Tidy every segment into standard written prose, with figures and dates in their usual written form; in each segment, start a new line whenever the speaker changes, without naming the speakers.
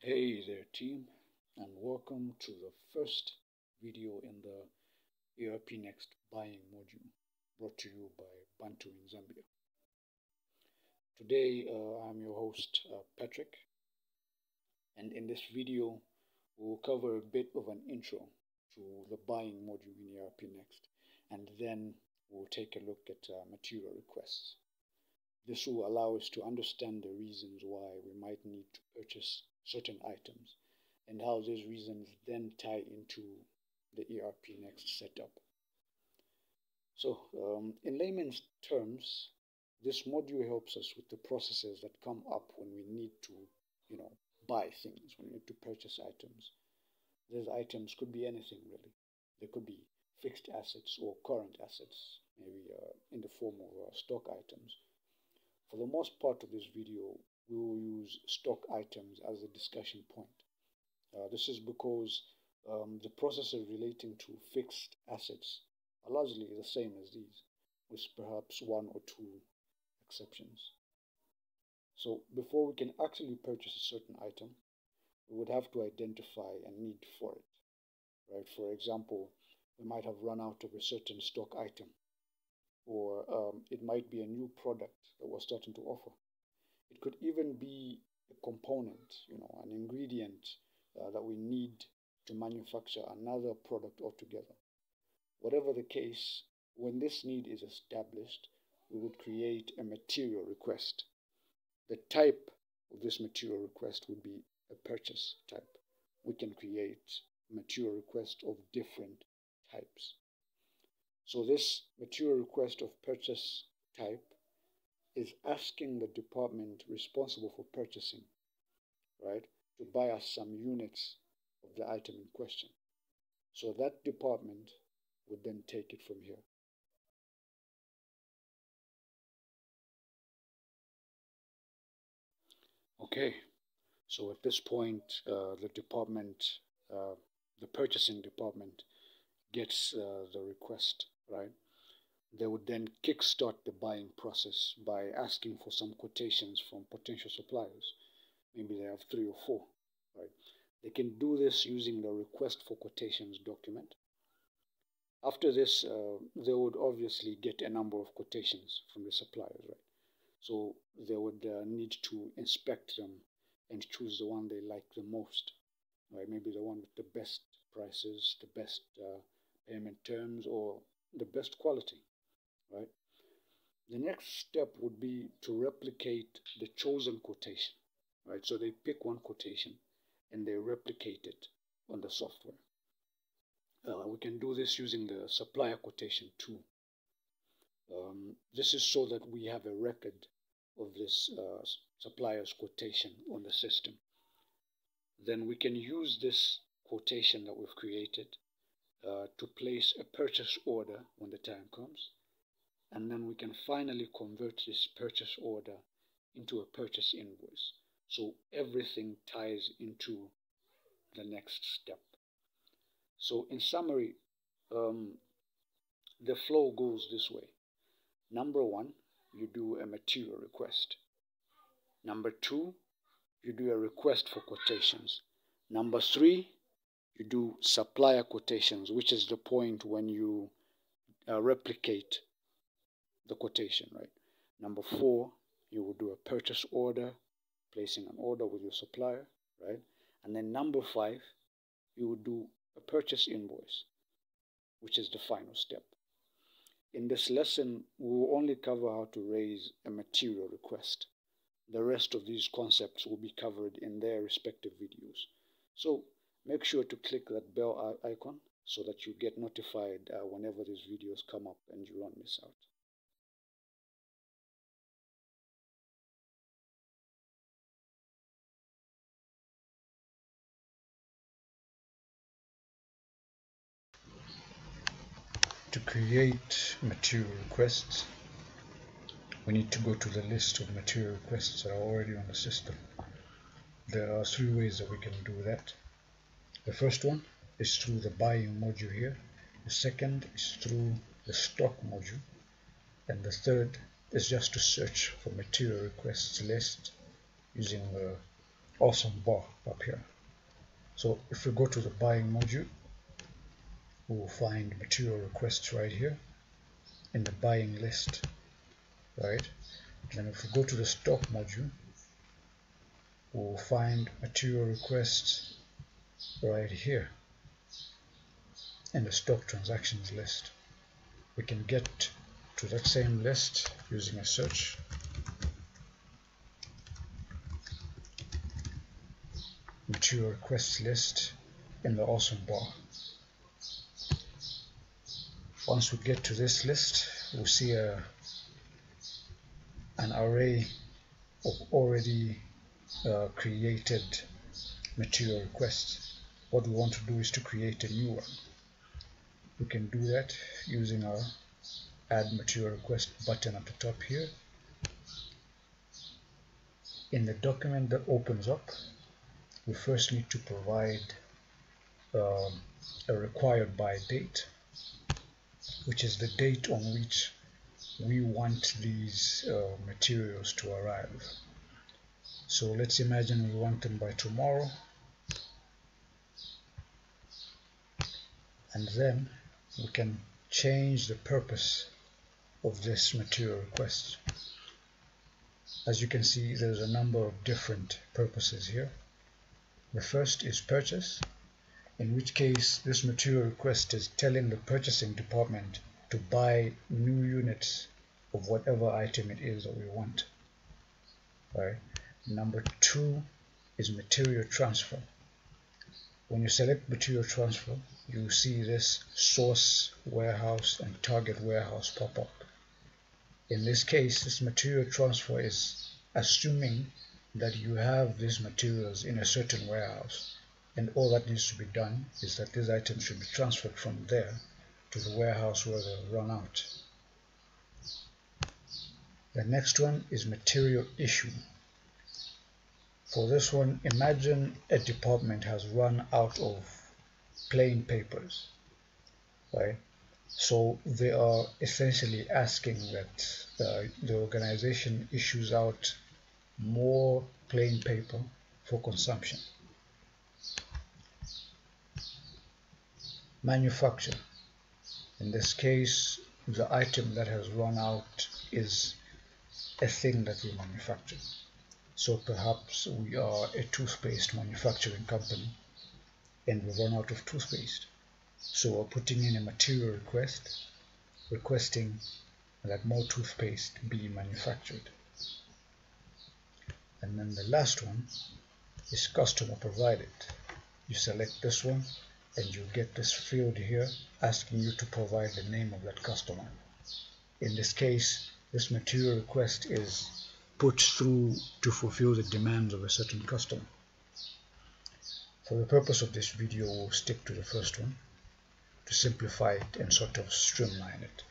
Hey there team, and welcome to the first video in the ERPNext buying module brought to you by Bantu in Zambia. Today I'm your host Patrick, and in this video we'll cover a bit of an intro to the buying module in ERPNext, and then we'll take a look at material requests. This will allow us to understand the reasons why we might need to purchase certain items and how these reasons then tie into the ERPNext setup. So, in layman's terms, this module helps us with the processes that come up when we need to, buy things, when we need to purchase items. These items could be anything really. They could be fixed assets or current assets, maybe in the form of stock items. For the most part of this video, we will use stock items as a discussion point. This is because the processes relating to fixed assets are largely the same as these, with perhaps one or two exceptions. So before we can actually purchase a certain item, we would have to identify a need for it. Right? For example, we might have run out of a certain stock item, or it might be a new product that we're starting to offer. It could even be a component, an ingredient that we need to manufacture another product altogether. Whatever the case, when this need is established, we would create a material request. The type of this material request would be a purchase type. We can create material requests of different types. So this material request of purchase type is asking the department responsible for purchasing, right, to buy us some units of the item in question. So that department would then take it from here. Okay, so at this point, the purchasing department gets the request, right? They would then kickstart the buying process by asking for some quotations from potential suppliers. Maybe they have 3 or 4, right? They can do this using the request for quotations document. After this, they would obviously get a number of quotations from the suppliers, right? So they would need to inspect them and choose the one they like the most, right? Maybe the one with the best prices, the best payment terms, or the best quality, right? The next step would be to replicate the chosen quotation, right? So they pick one quotation and they replicate it on the software. We can do this using the supplier quotation tool. This is so that we have a record of this supplier's quotation on the system. Then we can use this quotation that we've created to place a purchase order when the time comes. And then we can finally convert this purchase order into a purchase invoice. So everything ties into the next step. So in summary, the flow goes this way. Number 1, you do a material request. Number 2, you do a request for quotations. Number 3, you do supplier quotations, which is the point when you replicate the quotation, right? Number 4, you will do a purchase order, placing an order with your supplier, right? And then number 5, you will do a purchase invoice, which is the final step. In this lesson, we will only cover how to raise a material request. The rest of these concepts will be covered in their respective videos. So make sure to click that bell icon so that you get notified whenever these videos come up and you won't miss out. To create material requests, we need to go to the list of material requests that are already on the system. There are 3 ways that we can do that. The first one is through the buying module here. The second is through the stock module. And the third is just to search for material requests list using the awesome bar up here. So if we go to the buying module, we'll find material requests right here in the buying list, right? And if we go to the stock module, we'll find material requests right here in the stock transactions list. We can get to that same list using a search. Material requests list in the awesome bar. Once we get to this list, we'll see an array of already created material requests. What we want to do is to create a new one. We can do that using our add material request button at the top here. In the document that opens up, we first need to provide a required by date, which is the date on which we want these materials to arrive. So let's imagine we want them by tomorrow, and then we can change the purpose of this material request. As you can see, there's a number of different purposes here. The first is purchase, in which case this material request is telling the purchasing department to buy new units of whatever item it is that we want. Right. Number two is material transfer. When you select material transfer, you see this source warehouse and target warehouse pop up. In this case, this material transfer is assuming that you have these materials in a certain warehouse, and all that needs to be done is that these items should be transferred from there to the warehouse where they'll run out. The next one is material issue. For this one, imagine a department has run out of plain papers, right? So they are essentially asking that the organization issues out more plain paper for consumption. Manufacture. In this case, the item that has run out is a thing that we manufacture. So perhaps we are a toothpaste manufacturing company and we run out of toothpaste. So we're putting in a material request requesting that more toothpaste be manufactured. And then the last one is customer provided. You select this one and you get this field here asking you to provide the name of that customer. In this case, this material request is put through to fulfill the demands of a certain customer. For the purpose of this video, we'll stick to the first one to simplify it and sort of streamline it.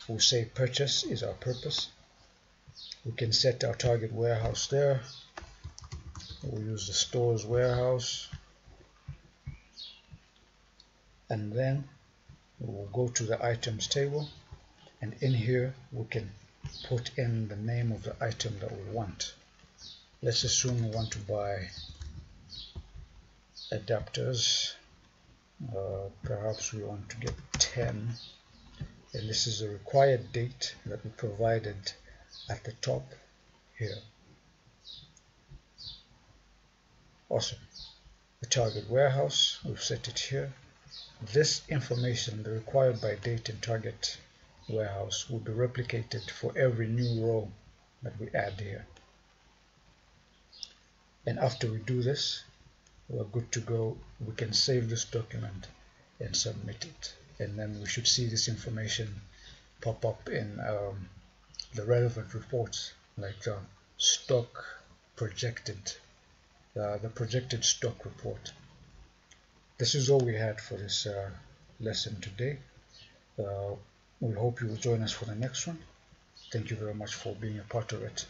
We'll say purchase is our purpose. We can set our target warehouse there. We'll use the stores warehouse, and then we'll go to the items table, and in here we can put in the name of the item that we want. Let's assume we want to buy adapters. Perhaps we want to get 10, and this is the required date that we provided at the top here. Awesome. The target warehouse, we've set it here. This information, the required by date and target warehouse, will be replicated for every new row that we add here. And after we do this, we're good to go. We can save this document and submit it, and then we should see this information pop up in the relevant reports, like the stock projected, the projected stock report. This is all we had for this lesson today. We hope you will join us for the next one. Thank you very much for being a part of it.